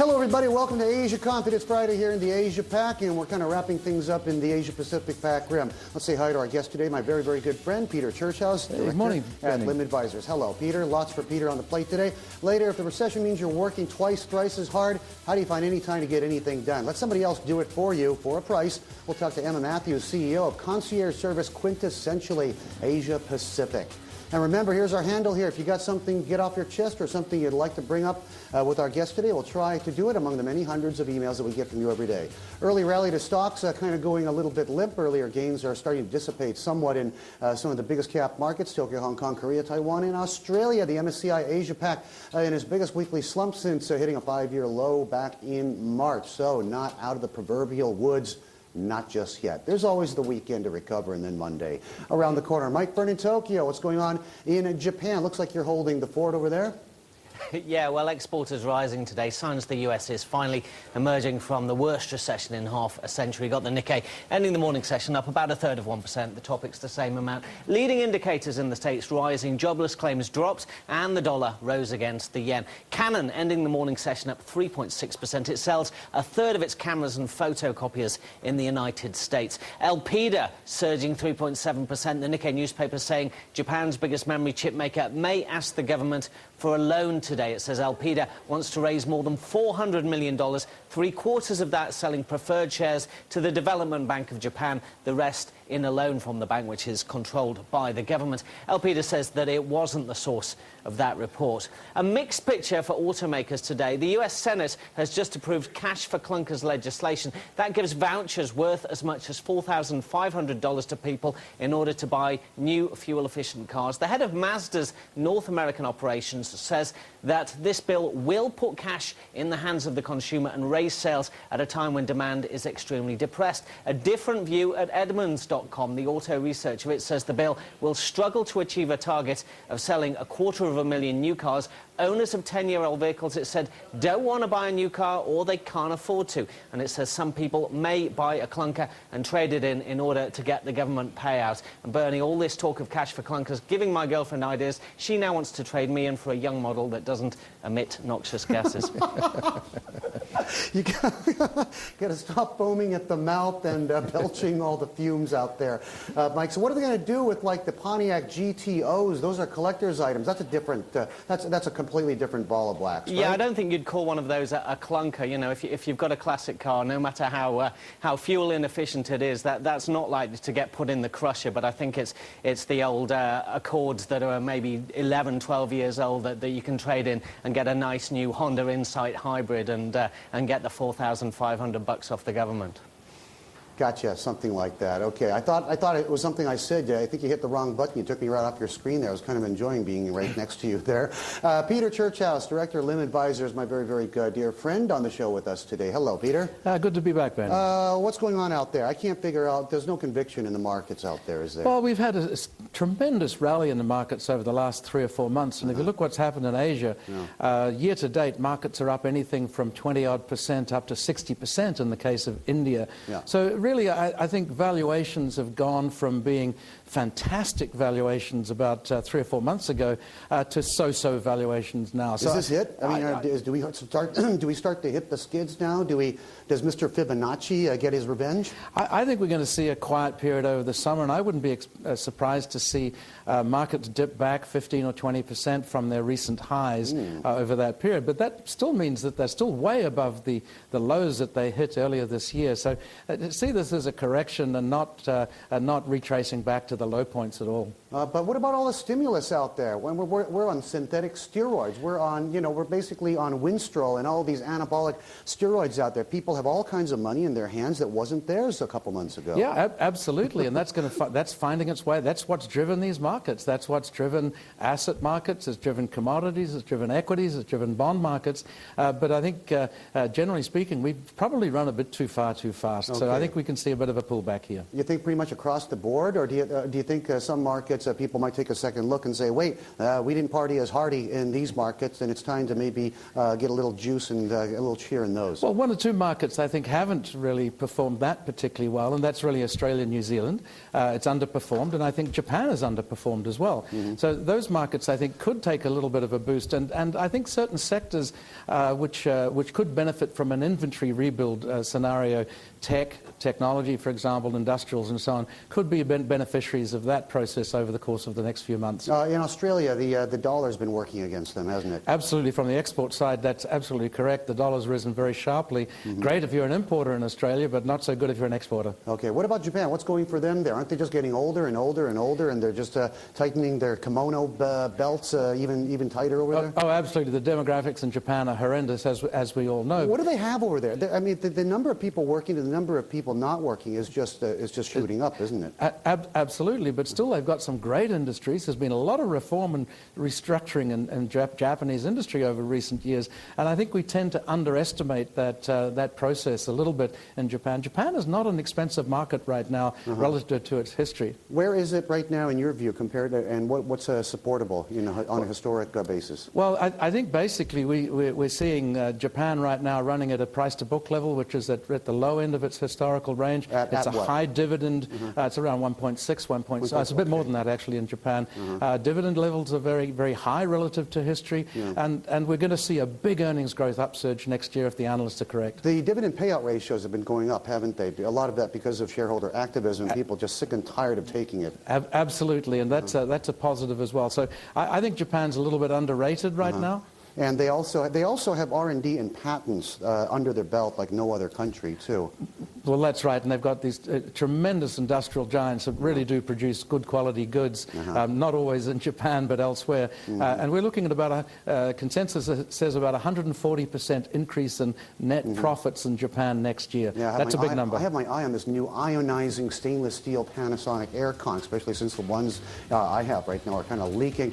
Hello, everybody. Welcome to Asia Confidence Friday here in the Asia Pac, and we're kind of wrapping things up in the Asia Pacific Pac Rim. Let's say hi to our guest today, my very, very good friend, Peter Churchouse, Good morning, at Lim Advisors. Hello, Peter. Lots for Peter on the plate today. Later, if the recession means you're working twice, thrice as hard, how do you find any time to get anything done? Let somebody else do it for you for a price. We'll talk to Emma Matthews, CEO of Concierge Service Quintessentially Asia Pacific. And remember, here's our handle here. If you got something to get off your chest or something you'd like to bring up with our guest today, we'll try to do it among the many hundreds of emails that we get from you every day. Early rally to stocks kind of going a little bit limp. Earlier gains are starting to dissipate somewhat in some of the biggest cap markets, Tokyo, Hong Kong, Korea, Taiwan, and Australia. The MSCI Asia Pac in its biggest weekly slump since hitting a 5-year low back in March. So not out of the proverbial woods. Not just yet. There's always the weekend to recover, and then Monday around the corner. Mike Byrne in Tokyo. What's going on in Japan? Looks like you're holding the fort over there. Yeah, well, exporters rising today. Signs the US is finally emerging from the worst recession in half a century. Got the Nikkei ending the morning session up about 1/3 of 1%. The topic's the same amount. Leading indicators in the States rising. Jobless claims dropped, and the dollar rose against the yen. Canon ending the morning session up 3.6%. It sells 1/3 of its cameras and photocopiers in the United States. Elpida surging 3.7%. The Nikkei newspaper saying Japan's biggest memory chip maker may ask the government for a loan today. It says Elpida wants to raise more than $400 million, 3/4 of that selling preferred shares to the Development Bank of Japan, the rest in a loan from the bank, which is controlled by the government. Elpida says that it wasn't the source of that report. A mixed picture for automakers today. The US Senate has just approved cash for clunkers legislation. That gives vouchers worth as much as $4,500 to people in order to buy new fuel-efficient cars. The head of Mazda's North American operations says that this bill will put cash in the hands of the consumer and raise sales at a time when demand is extremely depressed. A different view at Edmunds.com, the auto researcher. It says the bill will struggle to achieve a target of selling 250,000 new cars. Owners of 10-year-old vehicles, it said, don't want to buy a new car or they can't afford to. And it says some people may buy a clunker and trade it in order to get the government payout. And Bernie, all this talk of cash for clunkers, giving my girlfriend ideas. She now wants to trade me in for a young model that doesn't emit noxious gases. You got to stop foaming at the mouth and belching all the fumes out there, Mike. So what are they going to do with like the Pontiac GTOs? Those are collector's items. That's a different. That's a completely different ball of wax. Right? Yeah, I don't think you'd call one of those a clunker. You know, if you've got a classic car, no matter how fuel inefficient it is, that's not likely to get put in the crusher. But I think it's the old Accords that are maybe 11, 12 years old that you can trade in and get a nice new Honda Insight hybrid and get the $4,500 off the government. Gotcha, something like that. Okay, I thought it was something I said. I think you hit the wrong button. You took me right off your screen there. I was kind of enjoying being right next to you there. Peter Churchouse, Director of Lim Advisors, my very, very good dear friend on the show with us today. Hello, Peter. Good to be back, Ben. What's going on out there? I can't figure out. There's no conviction in the markets out there, is there? Well, we've had a tremendous rally in the markets over the last 3 or 4 months. And if you look what's happened in Asia, year to date, markets are up anything from 20-odd% up to 60% in the case of India. Yeah. So really, I think valuations have gone from being fantastic valuations about 3 or 4 months ago to so-so valuations now. So is this it? I mean, do we start to hit the skids now? Does Mr. Fibonacci get his revenge? I think we're going to see a quiet period over the summer, and I wouldn't be surprised to see markets dip back 15 or 20% from their recent highs over that period. But that still means that they're still way above the lows that they hit earlier this year. So see this as a correction and not retracing back to the low points at all. But what about all the stimulus out there? When we're on synthetic steroids, we're basically on Winstrol and all these anabolic steroids out there. People have all kinds of money in their hands that wasn't theirs a couple months ago. Yeah, absolutely, and that's finding its way. That's what's driven these markets. That's what's driven asset markets. It's driven commodities. It's driven equities. It's driven bond markets. But I think, generally speaking, we've probably run a bit too far too fast. Okay. So I think we can see a bit of a pullback here. You think pretty much across the board, or do you think some markets markets, people might take a second look and say, wait, we didn't party as hardy in these markets, and it's time to maybe get a little juice and a little cheer in those? Well, one or two markets I think haven't really performed that particularly well, and that's really Australia and New Zealand. It's underperformed, and I think Japan has underperformed as well. So those markets I think could take a little bit of a boost, and I think certain sectors which could benefit from an inventory rebuild scenario, technology, for example, industrials and so on, could be beneficiaries of that process over the course of the next few months. In Australia, the dollar's been working against them, hasn't it? Absolutely. From the export side, that's absolutely correct. The dollar's risen very sharply. Great if you're an importer in Australia, but not so good if you're an exporter. Okay. What about Japan? What's going for them there? Aren't they just getting older and older and older, and they're just tightening their kimono belts even tighter over there? Oh, absolutely. The demographics in Japan are horrendous, as we all know. What do they have over there? I mean, the number of people working and the number of people not working is just shooting up, isn't it? Absolutely, but still they've got some great industries. There's been a lot of reform and restructuring in Japanese industry over recent years, and I think we tend to underestimate that process a little bit in Japan. Japan is not an expensive market right now relative to its history. Where is it right now in your view compared to, and what's supportable on a historic basis? Well, I think basically we're seeing Japan right now running at a price-to-book level, which is at the low end of its historical range. It's a high dividend. It's around 1.6, 1.6. It's a bit more than that actually in Japan. Dividend levels are very, very high relative to history, and we're going to see a big earnings growth upsurge next year if the analysts are correct. The dividend payout ratios have been going up, haven't they? A lot of that because of shareholder activism, people just sick and tired of taking it. Absolutely, and that's a positive as well. So I think Japan's a little bit underrated right now. And they also have R&D and patents under their belt like no other country, too. Well, that's right, and they've got these tremendous industrial giants that really do produce good quality goods, not always in Japan but elsewhere. And we're looking at about a consensus that says about 140% increase in net profits in Japan next year. Yeah, that's a big number. I have my eye on this new ionizing stainless steel Panasonic aircon, especially since the ones I have right now are kind of leaking.